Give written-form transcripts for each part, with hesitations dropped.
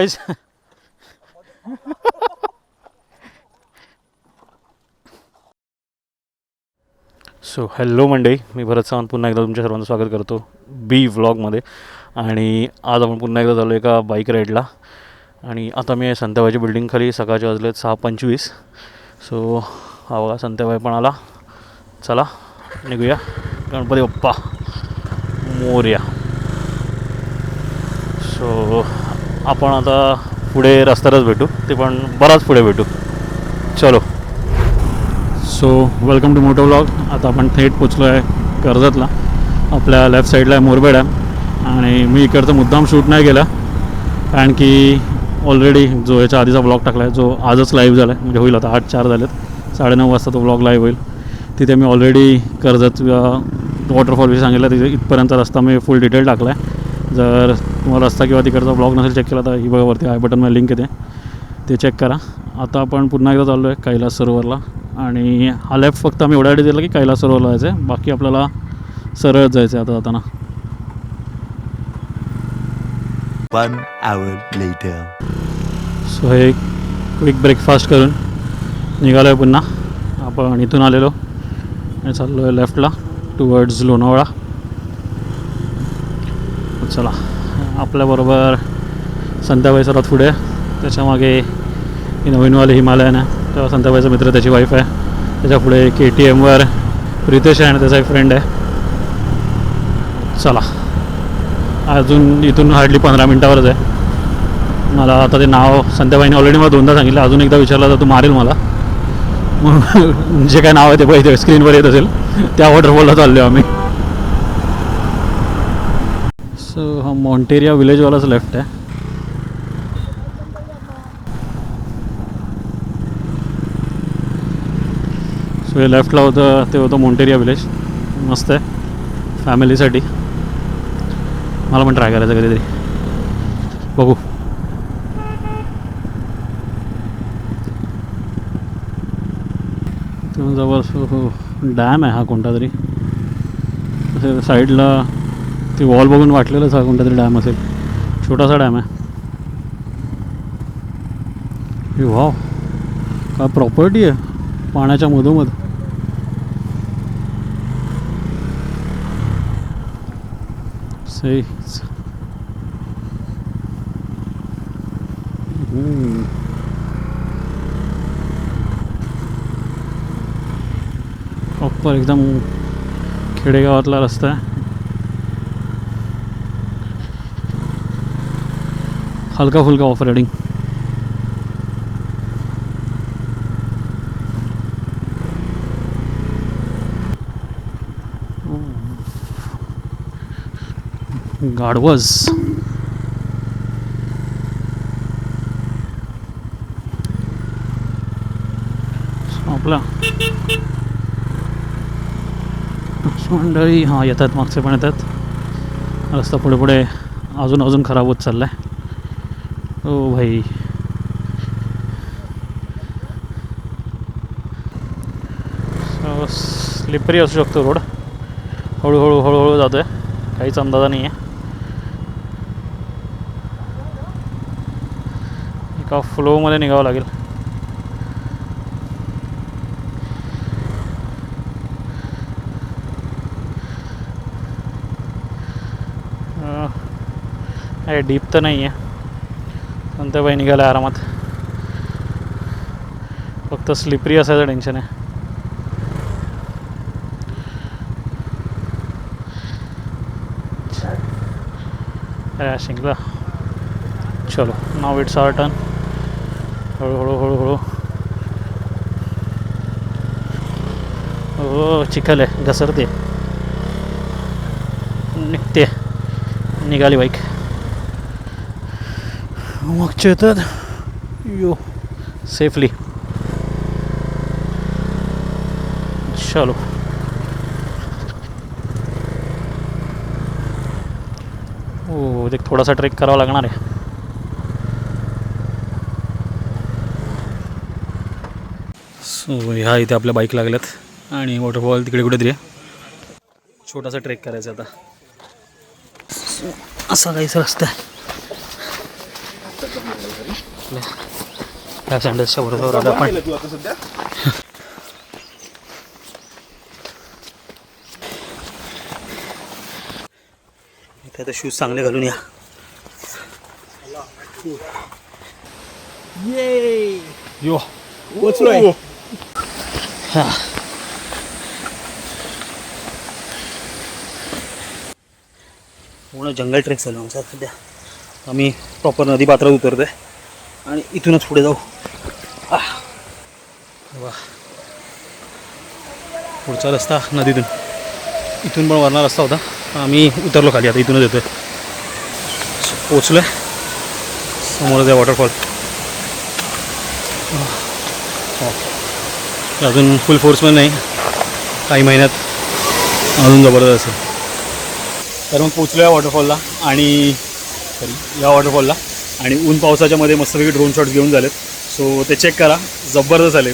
Guys. So hello मंडळी, मी भरत सावंत पुन्हा एकदा तुमच्या सर्वांचं स्वागत करतो बी व्लॉगमध्ये. आणि आज आपण पुन्हा एकदा झालो एका बाईक राईडला. आणि आता मी संत्याबाईच्या बिल्डिंगखाली, सकाळचे वाजलेत 6:25. सो हा बघा संत्याबाई पण आला. चला निघूया. गणपती बाप्पा मोरया. सो आपण आता पुढे रस्त्यावरच भेटू, ते पण बराच पुढे भेटू. चलो. So welcome to moto vlog. आता आपण थेट पोचलो आहे कर्जतला. आपल्या लेफ्ट साईडला आहे मोरबे डॅम. आणि मी इकडचं मुद्दाम शूट नाही केला, कारण की ऑलरेडी जो याच्या आधीचा ब्लॉग टाकला आहे, जो आजच लाईव्ह झाला आहे, म्हणजे होईल आता 8:04 झालेत, 9:30 वाजता तो ब्लॉग लाईव्ह होईल. तिथे मी ऑलरेडी कर्जत वॉटरफॉलविषयी सांगितलं. तिथे इथपर्यंत रस्ता मी फुल डिटेल टाकला आहे. जर तुम्हाला रस्ता किंवा तिकडचा ब्लॉग नसेल चेक केला तर ही बघा वरती आय बटनमध्ये लिंक येते, ते चेक करा. आता आपण पुन्हा एकदा चाललो आहे कैलास सरोवरला. आणि हा लेफ्ट फक्त आम्ही एवढ्यासाठी दिला की कैलास सरोवरला जायचं आहे, बाकी आपल्याला सरळ जायचं आहे आता जाताना. 1 hour later. सो हे क्विक ब्रेकफास्ट करून निघालो आहे पुन्हा. आपण इथून आलेलो आणि चाललो आहे लेफ्टला टुवर्ड्स लोणावळा. चला, आपल्याबरोबर संत्याबाई सर्वात पुढे, त्याच्यामागे ही नवीनवाले हिमालयन आहे, तेव्हा संत्याबाईचा मित्र, त्याची वाईफ आहे. त्याच्या पुढे KTMवर प्रितेश आहे आणि त्याचा एक फ्रेंड आहे. चला, अजून इथून हार्डली 15 मिनटावरच आहे. मला आता ते नाव संत्याबाईने ऑलरेडी मला 2दा सांगितलं, अजून एकदा विचारलं तर तू मारेल मला. मग जे काय नाव आहे ते पाहिजे स्क्रीनवर येत असेल, त्या वॉटरफॉलला चाललो आहे आम्ही. सो हा मॉन्टेरिया विलेजवालाच लेफ्ट आहे. सो हे लेफ्टला होतं ते होतं मॉन्टेरिया विलेज. मस्त आहे फॅमिलीसाठी. मला पण ट्राय करायचं कधीतरी, बघू. जवळ डॅम आहे हा कोणता तरी, साईडला ती वॉल बघून वाटलेलंच हा कोणता तरी डॅम असेल. छोटासा डॅम आहे. वाव, काय प्रॉपर्टी आहे पाण्याच्या मधोमध. सही. प्रॉपर एकदम खेडेगावातला रस्ता आहे. हलका फुलका ऑफ रायडिंग. गाढवस. आपला मंडळी हां येतात, मागचे पण येतात. रस्ता पुढे पुढे अजून खराब होत चालला आहे. ओ भाई, स्लिपरी असू शकतो रोड. हळूहळू जातो आहे, काहीच अंदाजा नाही आहे. एका फ्लोमध्ये निघावं लागेल. डीप तर नाही आहे, संत्याबाई निघाला आरामात. फक्त स्लिपरी असायचं टेन्शन आहे. शिंगला. चलो, नाव इट्स आवर टर्न. हळूहळू. हो, चिखल आहे, घसरते, निघते. निघाली बाईक. मागचे येतात. यो सेफली. चलो. हो, एक थोडासा ट्रेक करावा लागणार आहे. सो ह्या इथे आपल्या बाईक लागल्यात आणि वॉटरफॉल तिकडे कुठेतरी आहे. छोटासा ट्रेक करायचा आता. असा काहीच रस्ता आहे. ह्या सँडल्सच्या बरोबर आलं आपण. इथे आता शूज चांगले घालून या. यो पोचलोय. हा पूर्ण जंगल ट्रेक चालू आमचा सध्या. आम्ही प्रॉपर नदी पात्रात उतरतोय आणि इथूनच पुढे जाऊ. वा पुढचा रस्ता नदीतून, इथून पण वरणार रस्ता होता. आम्ही उतरलो खाली, आता इथूनच येतोय. पोचलो आहे समोरच आहे वॉटरफॉल. अजून फुल फोर्समध्ये नाही, काही महिन्यात अजून जबरदस्त असेल. तर मग पोचलो या वॉटरफॉलला आणि या वॉटरफॉलला आणि ऊन पावसाच्या मध्ये मस्तपैकी ड्रोन शॉट्स घेऊन झालेत. सो ते चेक करा, जबरदस्त आले.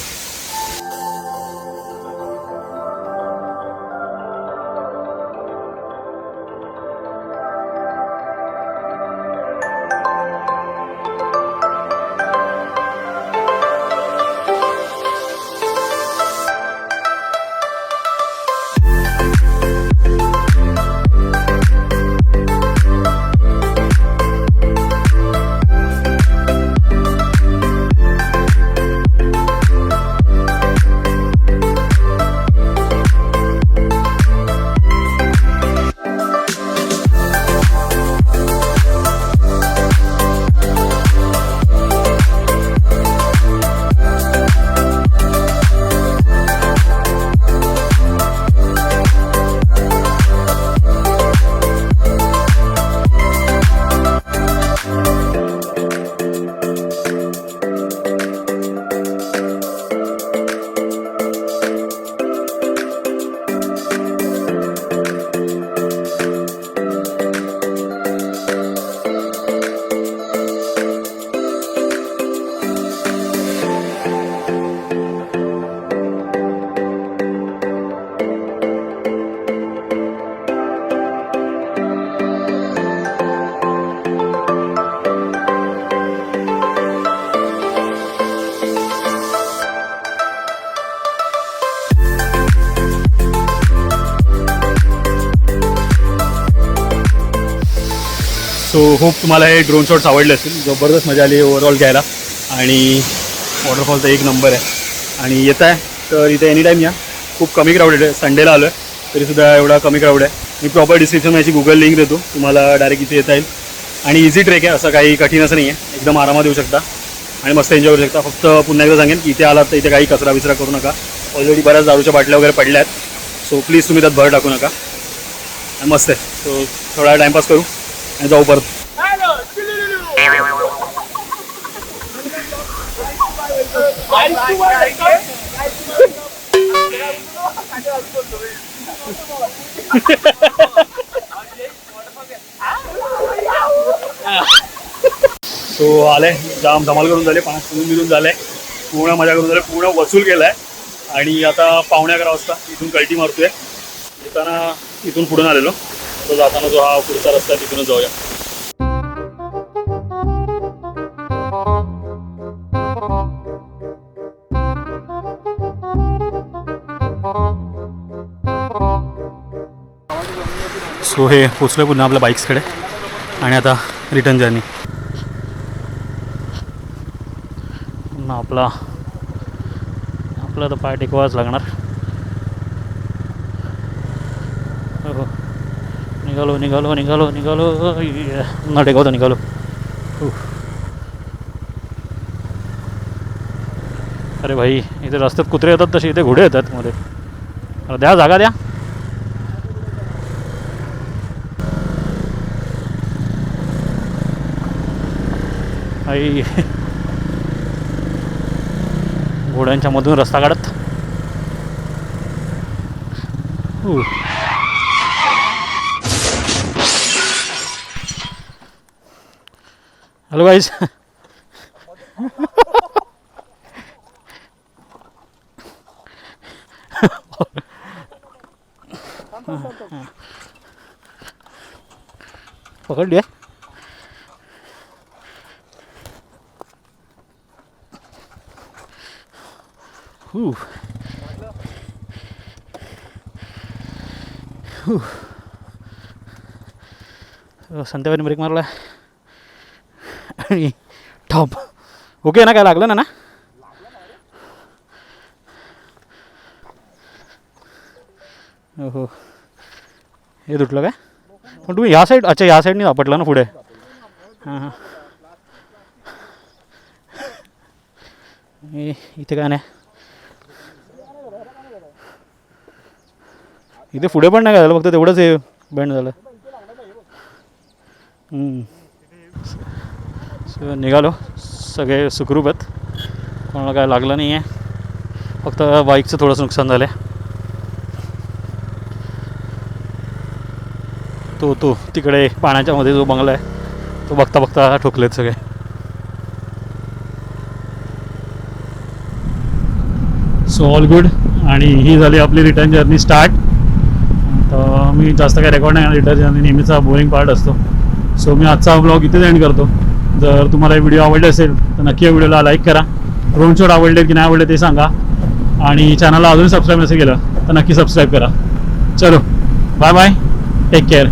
सो होप तुम्हाला हे ड्रोन शॉट्स आवडले असतील. जबरदस्त मजा आली ओव्हरऑल घ्यायला आणि वॉटरफॉल तर एक नंबर आहे. आणि येत आहे तर इथे एनी टाईम या. खूप कमी क्राऊडेड आहे, संडेला आलो आहे तरीसुद्धा एवढा कमी क्राऊड आहे. मी प्रॉपर डिस्क्रिप्शन याची गुगल लिंक देतो, तुम्हाला डायरेक्ट इथे येता येईल. आणि इझी ट्रेक आहे, असं काही कठीण असं नाही आहे. एकदम आरामात येऊ शकता आणि मस्त एन्जॉय करू शकता. फक्त पुन्हा एकदा सांगेन की इथे आलात तर इथे काही कचरा विचरा करू नका. ऑलरेडी बऱ्याच दारूच्या बाटल्या वगैरे पडल्या आहेत. सो प्लीज तुम्ही त्यात भर टाकू नका. आणि मस्त आहे. सो थोडा टाईमपास करू आणि जाऊ परत. सो आले, जाम धमाल करून झाले, 5 मिळून झाले, पूर्ण मजा करून झाले, पूर्ण वसूल केलाय. आणि आता 11:15 वाजता इथून कल्टी मारतोय. येताना इथून पुढून आलेलो, तो जाताना जो हा पुढचा रस्ता आहे तिथूनच जाऊया. सो हे पोचलो पुन्हा आपल्या बाईक्सकडे आणि आता रिटर्न जर्नी. पुन्हा आपला तर पाय टेकवाच लागणार. हो निघालो निघालो निघालो निघालो न टेकवतो निघालो. अरे भाई, इथे रस्त्यात कुत्रे येतात तसे इथे घोडे येतात मध्ये. अरे द्या जागा द्या. आई घोड्यांच्या मधून रस्ता काढत. Hello guys. पकडली आहे. संध्याकाळी ब्रेक मारला आणि टॉप ओके ना, काय लागलं ना ना. हो हे तुटलं काय, पण तुम्ही ह्या साईड, अच्छा ह्या साईडने आपटला ना पुढे. हां हां इथे काय नाही, इथे पुढे पण नाही काय झालं, फक्त तेवढंच हे बँड झालं. सो निघालो, सगळे सुखरूप आहेत, कोणाला काय लागलं नाही आहे, फक्त बाईकचं थोडंसं नुकसान झालं आहे. तो तिकडे पाण्याच्या मध्ये जो बंगला आहे तो बघता बघता ठोकलेत सगळे. So all good. आणि ही झाली आपली रिटर्न जर्नी स्टार्ट. तर मी जास्त काय रेकॉर्ड नाही, रिटर्न जर्नी नेहमीचा बोरिंग पार्ट असतो. सो मी आजचा ब्लॉग इथेच एंड करतो. जर तुम्हाला व्हिडिओ आवडले असेल तर नक्की या व्हिडिओला लाईक करा. ड्रोन शॉट आवडले की नाही आवडले ते सांगा. आणि चॅनलला अजून सबस्क्राईब नसेल केलं तर नक्की सबस्क्राईब करा. चलो बाय बाय, टेक केअर.